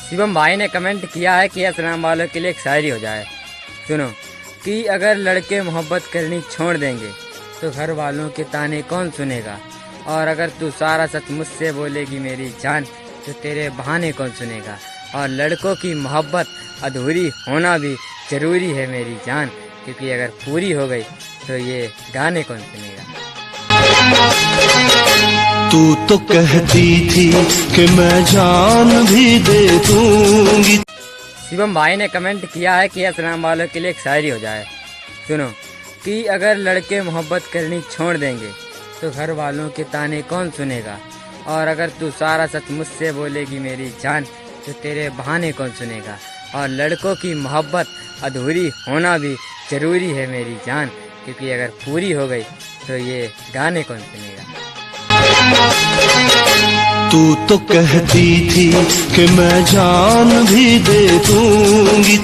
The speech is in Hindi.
शिवम भाई ने कमेंट किया है कि असलम वालों के लिए एक शायरी हो जाए। सुनो कि अगर लड़के मोहब्बत करनी छोड़ देंगे तो घर वालों के ताने कौन सुनेगा, और अगर तू सारा सच मुझसे बोलेगी मेरी जान तो तेरे बहाने कौन सुनेगा, और लड़कों की मोहब्बत अधूरी होना भी ज़रूरी है मेरी जान, क्योंकि अगर पूरी हो गई तो ये गाने कौन सुनेगा। तू तो कहती थी कि मैं जान भी दे दूंगी। शिवम भाई ने कमेंट किया है कि असलम वालों के लिए एक शायरी हो जाए। सुनो कि अगर लड़के मोहब्बत करनी छोड़ देंगे तो घर वालों के ताने कौन सुनेगा, और अगर तू सारा सच मुझसे बोलेगी मेरी जान तो तेरे बहाने कौन सुनेगा, और लड़कों की मोहब्बत अधूरी होना भी ज़रूरी है मेरी जान, क्योंकि अगर पूरी हो गई तो ये गाने कौन सुनेगा। तू तो कहती थी कि मैं जान भी दे दूंगी।